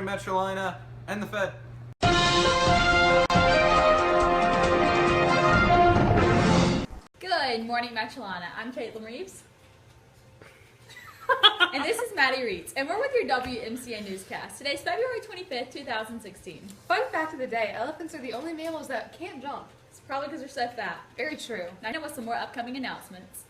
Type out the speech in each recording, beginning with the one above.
morning, Metro Carolina and the Fed. Good morning, Metro Carolina. I'm Caitlin Reeves. And this is Maddie Reeds, and we're with your WMCA newscast. Today's February 25th, 2016. Fun fact of the day, elephants are the only mammals that can't jump. It's probably because they're so fat. Very true. Now, with some more upcoming announcements.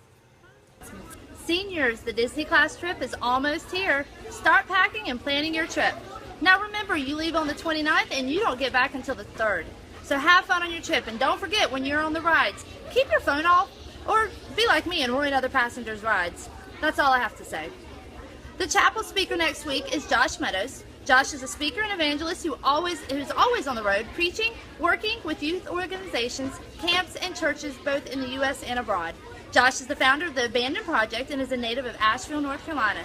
Seniors, the Disney class trip is almost here. Start packing and planning your trip. Now remember, you leave on the 29th and you don't get back until the 3rd. So have fun on your trip, and don't forget when you're on the rides, keep your phone off or be like me and ruin other passengers' rides. That's all I have to say. The chapel speaker next week is Josh Meadows. Josh is a speaker and evangelist who's always on the road, preaching, working with youth organizations, camps, and churches both in the U.S. and abroad. Josh is the founder of the Abandoned Project and is a native of Asheville, North Carolina.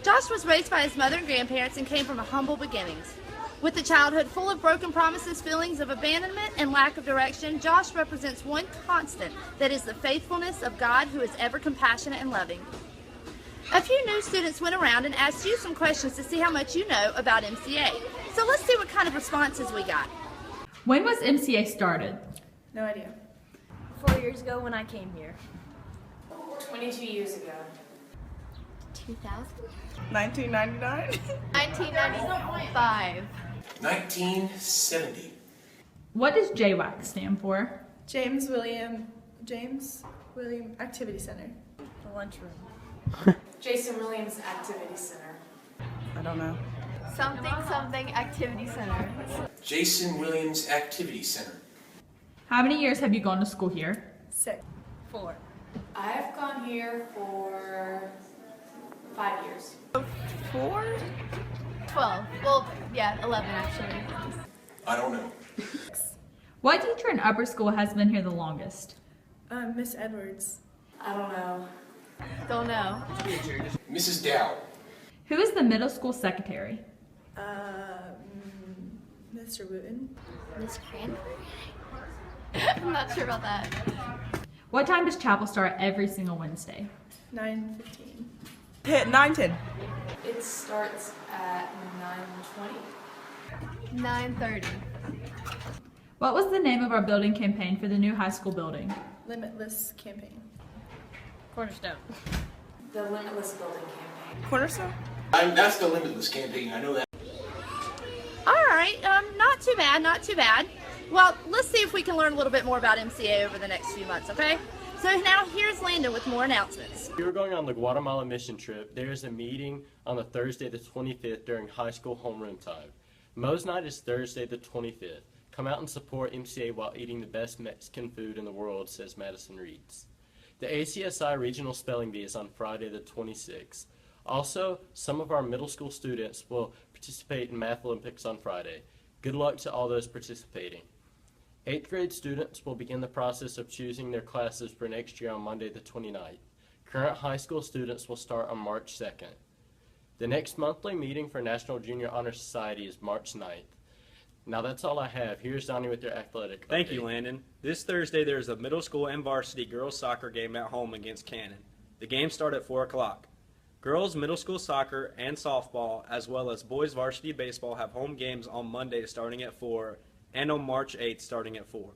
Josh was raised by his mother and grandparents and came from humble beginnings. With a childhood full of broken promises, feelings of abandonment, and lack of direction, Josh represents one constant, that is the faithfulness of God, who is ever compassionate and loving. A few new students went around and asked you some questions to see how much you know about MCA. So let's see what kind of responses we got. When was MCA started? No idea. 4 years ago when I came here. 22 years ago. 2000? 1999? 1995. 1970. What does JWAC stand for? James William Activity Center. The lunchroom. Jason Williams Activity Center. I don't know. Something activity center. Jason Williams Activity Center. How many years have you gone to school here? 6. 4. I've gone here for 5 years. 4? 12. Well, yeah, 11 actually. I don't know. What teacher in upper school has been here the longest? Miss Edwards. I don't know. Don't know. Mrs. Dow. Who is the middle school secretary? Mr. Wooten. Miss Cranberry? I'm not sure about that. What time does chapel start every single Wednesday? 9:15. Hit 9:10. It starts at 9:20. 9:30. What was the name of our building campaign for the new high school building? Limitless campaign. Cornerstone. The Limitless Building Campaign. Cornerstone? That's the Limitless campaign. I know that. All right, not too bad. Well, let's see if we can learn a little bit more about MCA over the next few months, okay? So now here's Landon with more announcements. We were going on the Guatemala mission trip. There's a meeting on the Thursday the 25th during high school homeroom time. Mo's night is Thursday the 25th. Come out and support MCA while eating the best Mexican food in the world, says Madison Reeds. The ACSI Regional Spelling Bee is on Friday the 26th. Also, some of our middle school students will participate in Math Olympics on Friday. Good luck to all those participating. 8th grade students will begin the process of choosing their classes for next year on Monday the 29th. Current high school students will start on March 2nd. The next monthly meeting for National Junior Honor Society is March 9th. Now that's all I have. Here's Donnie with your athletic Thank update. you, Landon. This Thursday there's a middle school and varsity girls soccer game at home against Cannon. The games start at 4 o'clock. Girls middle school soccer and softball, as well as boys varsity baseball, have home games on Monday starting at 4 and on March 8th starting at 4.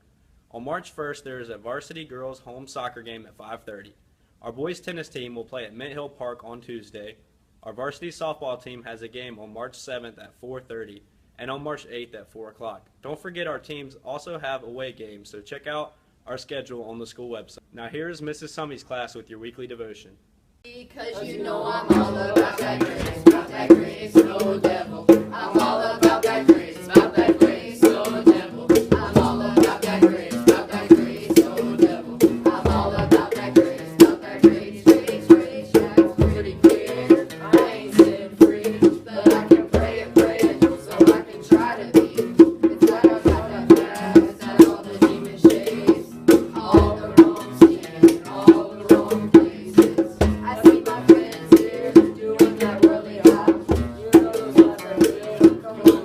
On March 1st there is a varsity girls home soccer game at 5:30. Our boys tennis team will play at Mint Hill Park on Tuesday. Our varsity softball team has a game on March 7th at 4:30. And on March 8th at 4 o'clock. Don't forget our teams also have away games, so check out our schedule on the school website. Now here is Mrs. Summey's class with your weekly devotion. Because you know I'm all about that grace, no devil. I'm all about that grace, no devil. I'm all about that grace, no devil. I'm all about that grace, grace. That's pretty clear. I ain't set free, but I can pray it, so I can try to be. It's like I got that fast, that all the demon shades, all the wrong skin, all the wrong places. I see my friends here doing that worldly hop. You know those ones that will come on.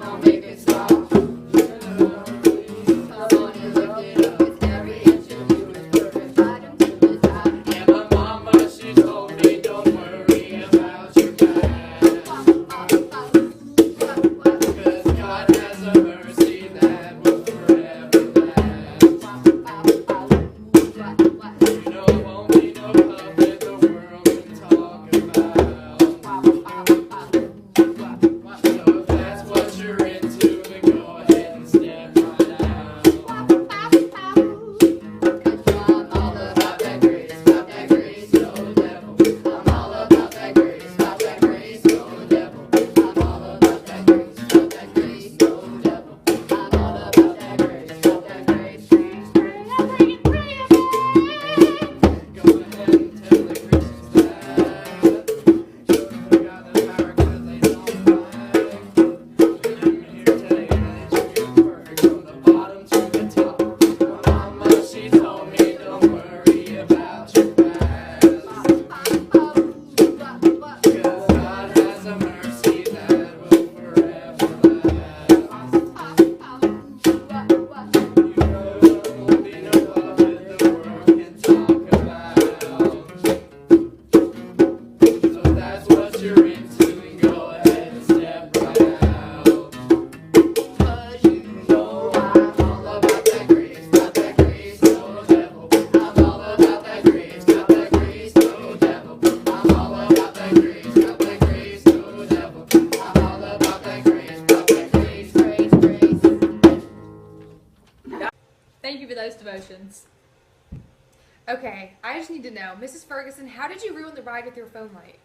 Okay, I just need to know, Mrs. Ferguson, how did you ruin the ride with your phone light?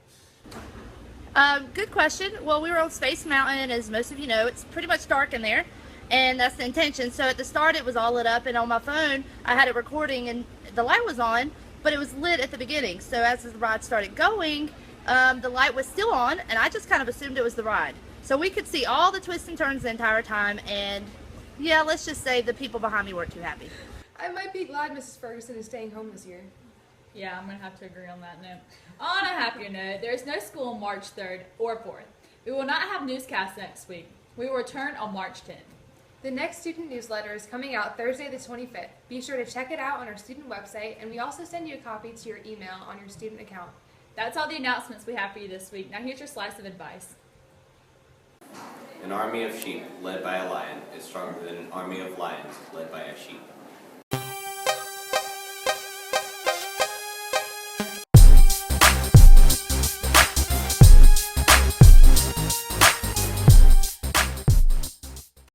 Good question. Well, we were on Space Mountain, as most of you know. It's pretty much dark in there, and that's the intention. So at the start, it was all lit up, and on my phone, I had it recording, and the light was on, but it was lit at the beginning. So as the ride started going, the light was still on, and I just kind of assumed it was the ride. So we could see all the twists and turns the entire time, and yeah, let's just say the people behind me weren't too happy. I might be glad Mrs. Ferguson is staying home this year. Yeah, I'm going to have to agree on that note. On a happier note, there is no school on March 3rd or 4th. We will not have newscasts next week. We will return on March 10th. The next student newsletter is coming out Thursday the 25th. Be sure to check it out on our student website, and we also send you a copy to your email on your student account. That's all the announcements we have for you this week. Now here's your slice of advice. An army of sheep led by a lion is stronger than an army of lions led by a sheep.